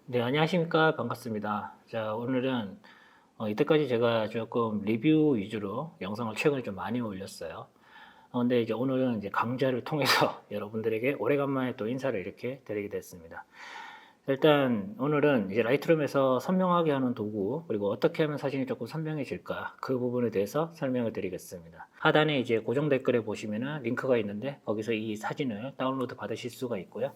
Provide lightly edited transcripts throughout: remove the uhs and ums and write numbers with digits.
네, 안녕하십니까. 반갑습니다. 자, 오늘은 이때까지 제가 조금 리뷰 위주로 영상을 최근에 좀 많이 올렸어요. 근데 이제 오늘은 이제 강좌를 통해서 여러분들에게 오래간만에 또 인사를 이렇게 드리게 됐습니다. 일단 오늘은 이제 라이트룸에서 선명하게 하는 도구, 그리고 어떻게 하면 사진이 조금 선명해질까, 그 부분에 대해서 설명을 드리겠습니다. 하단에 이제 고정 댓글에 보시면은 링크가 있는데 거기서 이 사진을 다운로드 받으실 수가 있고요.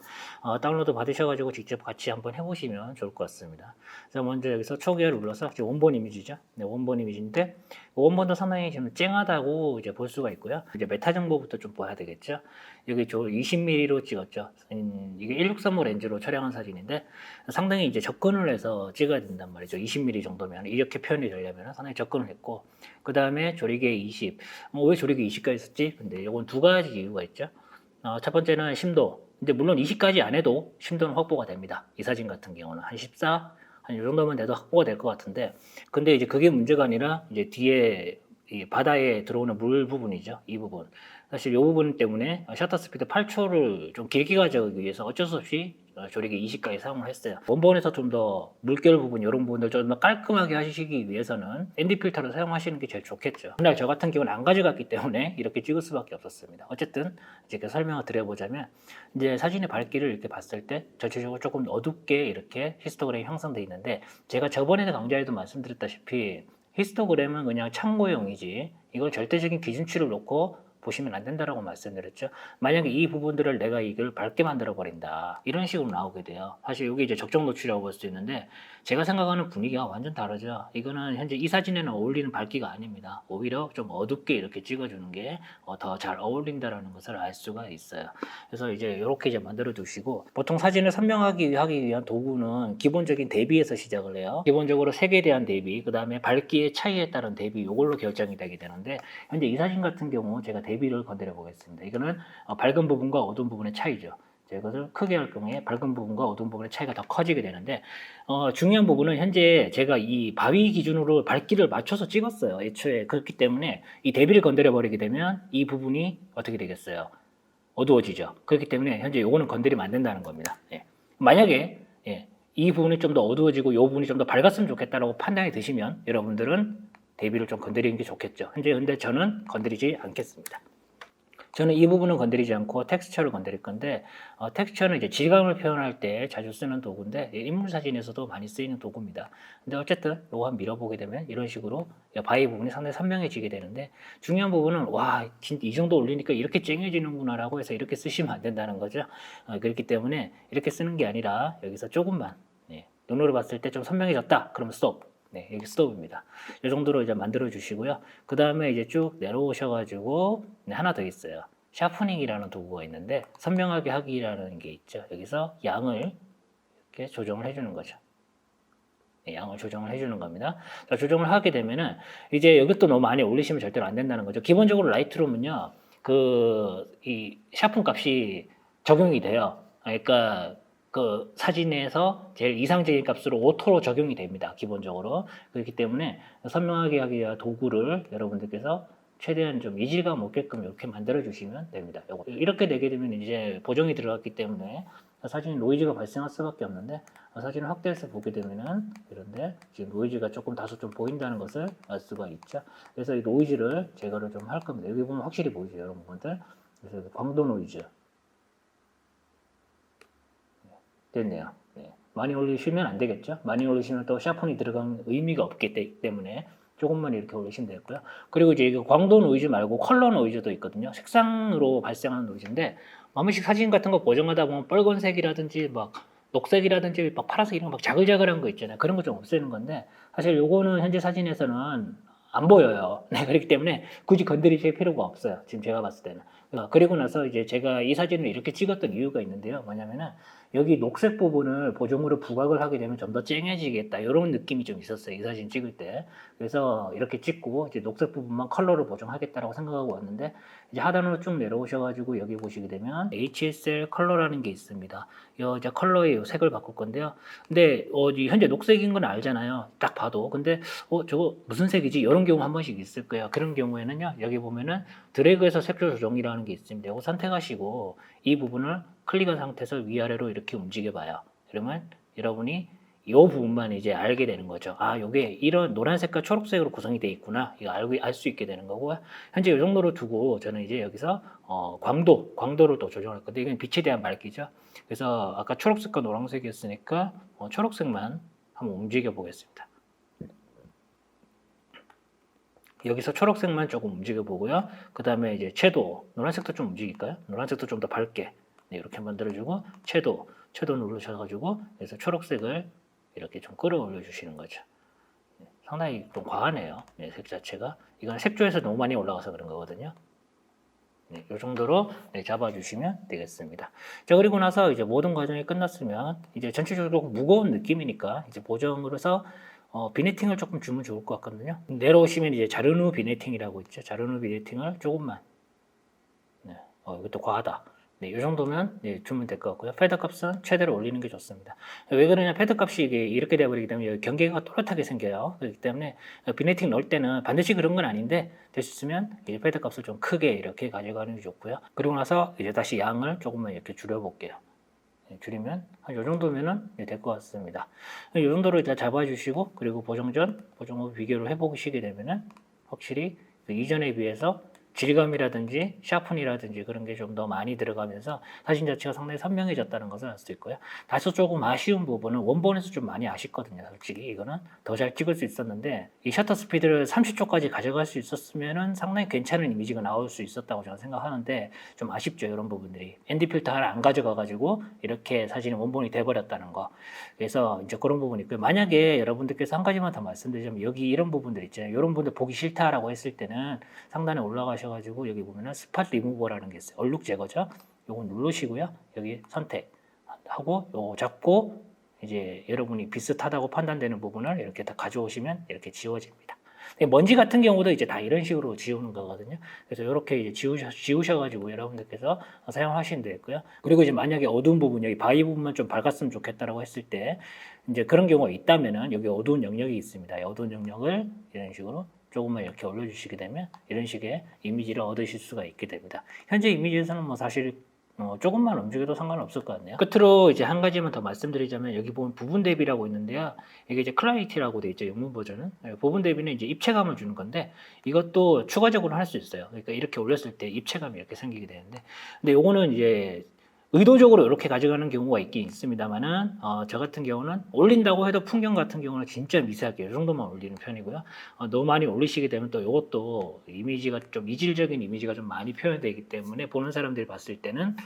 다운로드 받으셔가지고 직접 같이 한번 해보시면 좋을 것 같습니다. 그래서 먼저 여기서 초기화를 눌러서 원본 이미지죠. 네, 원본 이미지인데 원본도 상당히 좀 쨍하다고 이제 볼 수가 있고요. 이제 메타 정보부터 좀 봐야 되겠죠. 여기 저 20mm로 찍었죠. 이게 1635 렌즈로 촬영한 사진인데 상당히 이제 접근을 해서 찍어야 된단 말이죠. 20mm 정도면 이렇게 표현이 되려면 상당히 접근을 했고, 그 다음에 조리개 20. 왜 조리개 20까지 썼지? 근데 이건 두 가지 이유가 있죠. 첫 번째는 심도. 근데 물론 20까지 안 해도 심도는 확보가 됩니다. 이 사진 같은 경우는 한 14, 한 이 정도면 돼도 확보가 될 것 같은데, 근데 이제 그게 문제가 아니라 이제 뒤에 이 바다에 들어오는 물 부분이죠. 이 부분. 사실 이 부분 때문에 셔터 스피드 8초를 좀 길게 가져가기 위해서 어쩔 수 없이 조리개 20까지 사용을 했어요. 원본에서 좀 더 물결 부분 이런 부분들 좀 더 깔끔하게 하시기 위해서는 ND 필터를 사용하시는 게 제일 좋겠죠. 그날 저 같은 경우는 안 가져갔기 때문에 이렇게 찍을 수밖에 없었습니다. 어쨌든 이제 그 설명을 드려보자면, 이제 사진의 밝기를 이렇게 봤을 때 전체적으로 조금 어둡게 이렇게 히스토그램이 형성되어 있는데, 제가 저번에 강좌에도 말씀드렸다시피 히스토그램은 그냥 참고용이지 이걸 절대적인 기준치를 놓고 보시면 안 된다라고 말씀드렸죠. 만약에 이 부분들을 내가 이걸 밝게 만들어 버린다, 이런 식으로 나오게 돼요. 사실 이게 이제 적정 노출이라고 볼 수 있는데, 제가 생각하는 분위기가 완전 다르죠. 이거는 현재 이 사진에는 어울리는 밝기가 아닙니다. 오히려 좀 어둡게 이렇게 찍어주는 게 더 잘 어울린다라는 것을 알 수가 있어요. 그래서 이제 이렇게 이제 만들어 두시고, 보통 사진을 선명하게 하기 위한 도구는 기본적인 대비에서 시작을 해요. 기본적으로 색에 대한 대비, 그 다음에 밝기의 차이에 따른 대비, 이걸로 결정이 되게 되는데, 현재 이 사진 같은 경우 제가 대비를 건드려 보겠습니다. 이거는 밝은 부분과 어두운 부분의 차이죠. 이것을 크게 할 경우에 밝은 부분과 어두운 부분의 차이가 더 커지게 되는데, 중요한 부분은 현재 제가 이 바위 기준으로 밝기를 맞춰서 찍었어요. 애초에. 그렇기 때문에 이 대비를 건드려 버리게 되면 이 부분이 어떻게 되겠어요? 어두워지죠. 그렇기 때문에 현재 요거는 건드리면 안 된다는 겁니다. 예. 만약에 이 부분이 좀 더 어두워지고 이 부분이 좀 더 밝았으면 좋겠다라고 판단이 드시면 여러분들은 대비를 좀 건드리는 게 좋겠죠. 현재 근데 저는 건드리지 않겠습니다. 저는 이 부분은 건드리지 않고 텍스처를 건드릴 건데, 텍스처는 이제 질감을 표현할 때 자주 쓰는 도구인데, 인물 사진에서도 많이 쓰이는 도구입니다. 근데 어쨌든 요거 한번 밀어보게 되면 이런 식으로 바위 부분이 상당히 선명해지게 되는데, 중요한 부분은 와, 진짜 이 정도 올리니까 이렇게 쨍해지는구나라고 해서 이렇게 쓰시면 안 된다는 거죠. 그렇기 때문에 이렇게 쓰는 게 아니라 여기서 조금만 눈으로 봤을 때 좀 선명해졌다, 그러면 스톱. 네, 여기 스톱입니다. 이 정도로 이제 만들어 주시고요. 그 다음에 이제 쭉 내려오셔가지고 하나 더 있어요. 샤프닝이라는 도구가 있는데, 선명하게 하기라는 게 있죠. 여기서 양을 이렇게 조정을 해주는 거죠. 네, 양을 조정을 해주는 겁니다. 자, 조정을 하게 되면은 이제 이것도 너무 많이 올리시면 절대로 안 된다는 거죠. 기본적으로 라이트룸은요, 이 샤픈 값이 적용이 돼요. 그러니까 그 사진에서 제일 이상적인 값으로 오토로 적용이 됩니다. 기본적으로. 그렇기 때문에 선명하게 하기 위한 도구를 여러분들께서 최대한 좀 이질감 없게끔 이렇게 만들어 주시면 됩니다. 이렇게 되게 되면 이제 보정이 들어갔기 때문에 사진이 노이즈가 발생할 수밖에 없는데, 사진을 확대해서 보게 되면은 이런데 지금 노이즈가 조금 다소 좀 보인다는 것을 알 수가 있죠. 그래서 이 노이즈를 제거를 좀 할 겁니다. 여기 보면 확실히 보이죠, 여러분들. 그래서 광도 노이즈 됐네요. 네. 많이 올리시면 안 되겠죠. 많이 올리시면 또 샤폰이 들어간 의미가 없기 때문에 조금만 이렇게 올리시면 되고요. 그리고 이제 이거 광도 노이즈 말고 컬러 노이즈도 있거든요. 색상으로 발생하는 노이즈인데, 한 번씩 사진 같은 거 보정하다 보면 빨간색이라든지 막 녹색이라든지 막 파란색 이런 막 자글자글한 거 있잖아요. 그런 거 좀 없애는 건데, 사실 요거는 현재 사진에서는 안 보여요. 네, 그렇기 때문에 굳이 건드리실 필요가 없어요. 지금 제가 봤을 때는. 그리고 나서 이제 제가 이 사진을 이렇게 찍었던 이유가 있는데요. 뭐냐면은 여기 녹색 부분을 보정으로 부각을 하게 되면 좀 더 쨍해지겠다, 이런 느낌이 좀 있었어요, 이 사진 찍을 때. 그래서 이렇게 찍고 이제 녹색 부분만 컬러로 보정하겠다라고 생각하고 왔는데, 이제 하단으로 쭉 내려오셔가지고 여기 보시게 되면 HSL 컬러라는 게 있습니다. 이제 컬러의 색을 바꿀 건데요. 근데 현재 녹색인 건 알잖아요, 딱 봐도. 근데 저거 무슨 색이지? 이런 경우 한 번씩 있을 거예요. 그런 경우에는요, 여기 보면은 드래그해서 색조 조정이라는 게 있습니다. 이거 선택하시고 이 부분을 클릭한 상태에서 위아래로 이렇게 움직여 봐요. 그러면 여러분이 이 부분만 이제 알게 되는 거죠. 아, 요게 이런 노란색과 초록색으로 구성이 돼 있구나. 이거 알 수 있게 되는 거고요. 현재 이 정도로 두고 저는 이제 여기서 광도를 또 조정할 건데 이건 빛에 대한 밝기죠. 그래서 아까 초록색과 노란색이었으니까 초록색만 한번 움직여 보겠습니다. 여기서 초록색만 조금 움직여 보고요. 그 다음에 이제 채도, 노란색도 좀 움직일까요? 노란색도 좀 더 밝게. 네, 이렇게 만들어주고, 채도 누르셔가지고, 그래서 초록색을 이렇게 좀 끌어올려 주시는 거죠. 네, 상당히 좀 과하네요. 네, 색 자체가. 이건 색조에서 너무 많이 올라가서 그런 거거든요. 네, 이 정도로 네, 잡아주시면 되겠습니다. 자, 그리고 나서 이제 모든 과정이 끝났으면 이제 전체적으로 무거운 느낌이니까 이제 보정으로서 비네팅을 조금 주면 좋을 것 같거든요. 내려오시면 이제 자른 후 비네팅이라고 있죠. 자른 후 비네팅을 조금만. 네, 이것도 과하다. 네, 이 정도면 네, 주면 될 것 같고요. 패드 값은 최대로 올리는 게 좋습니다. 왜 그러냐, 패드 값이 이렇게 되어버리기 때문에 경계가 또렷하게 생겨요. 그렇기 때문에 비네팅 넣을 때는 반드시 그런 건 아닌데 될 수 있으면 이제 패드 값을 좀 크게 이렇게 가져가는 게 좋고요. 그리고 나서 이제 다시 양을 조금만 이렇게 줄여볼게요. 줄이면 한 이 정도면은 될 것 같습니다. 이 정도로 일단 잡아주시고 그리고 보정 전, 보정 후 비교를 해보시게 되면은 확실히 그 이전에 비해서 질감이라든지 샤픈이라든지 그런 게 좀 더 많이 들어가면서 사진 자체가 상당히 선명해졌다는 것을 알 수 있고요. 다소 조금 아쉬운 부분은 원본에서 좀 많이 아쉽거든요. 솔직히 이거는 더 잘 찍을 수 있었는데 이 셔터 스피드를 30초까지 가져갈 수 있었으면은 상당히 괜찮은 이미지가 나올 수 있었다고 저는 생각하는데 좀 아쉽죠. 이런 부분들이. ND 필터 하나 안 가져가 가지고 이렇게 사진이 원본이 돼버렸다는 거. 그래서 이제 그런 부분이 있고요. 만약에 여러분들께서 한 가지만 더 말씀드리자면 여기 이런 부분들 있잖아요. 이런 분들 보기 싫다라고 했을 때는 상단에 올라가셔가지고 여기 보면은 스팟 리무버라는 게 있어요. 얼룩 제거죠. 요거 누르시고요. 여기 선택하고 요거 잡고 이제 여러분이 비슷하다고 판단되는 부분을 이렇게 다 가져오시면 이렇게 지워집니다. 먼지 같은 경우도 이제 다 이런 식으로 지우는 거거든요. 그래서 이렇게 이제 지우셔가지고 여러분들께서 사용하시면 되겠고요. 그리고 이제 만약에 어두운 부분, 여기 바위 부분만 좀 밝았으면 좋겠다라고 했을 때 이제 그런 경우가 있다면은 여기 어두운 영역이 있습니다. 이 어두운 영역을 이런 식으로 조금만 이렇게 올려주시게 되면 이런 식의 이미지를 얻으실 수가 있게 됩니다. 현재 이미지에서는 뭐 사실 조금만 움직여도 상관없을 것 같네요. 끝으로 이제 한 가지만 더 말씀드리자면 여기 보면 부분 대비라고 있는데요. 이게 이제 클래리티라고 되어 있죠. 영문 버전은. 부분 대비는 이제 입체감을 주는 건데 이것도 추가적으로 할 수 있어요. 그러니까 이렇게 올렸을 때 입체감이 이렇게 생기게 되는데 근데 요거는 이제 의도적으로 이렇게 가져가는 경우가 있긴 있습니다만은 저 같은 경우는 올린다고 해도 풍경 같은 경우는 진짜 미세하게 이 정도만 올리는 편이고요. 너무 많이 올리시게 되면 또 이것도 이미지가 좀 이질적인 이미지가 좀 많이 표현되기 때문에 보는 사람들이 봤을 때는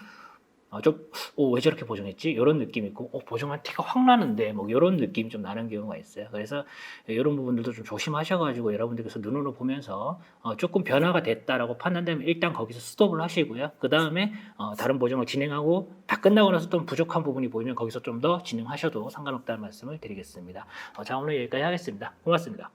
왜 저렇게 보정했지? 이런 느낌이 있고, 보정한 티가 확 나는데, 뭐, 이런 느낌이 좀 나는 경우가 있어요. 그래서 이런 부분들도 좀 조심하셔가지고 여러분들께서 눈으로 보면서 조금 변화가 됐다라고 판단되면 일단 거기서 스톱을 하시고요. 그 다음에 다른 보정을 진행하고 다 끝나고 나서 좀 부족한 부분이 보이면 거기서 좀 더 진행하셔도 상관없다는 말씀을 드리겠습니다. 자, 오늘 여기까지 하겠습니다. 고맙습니다.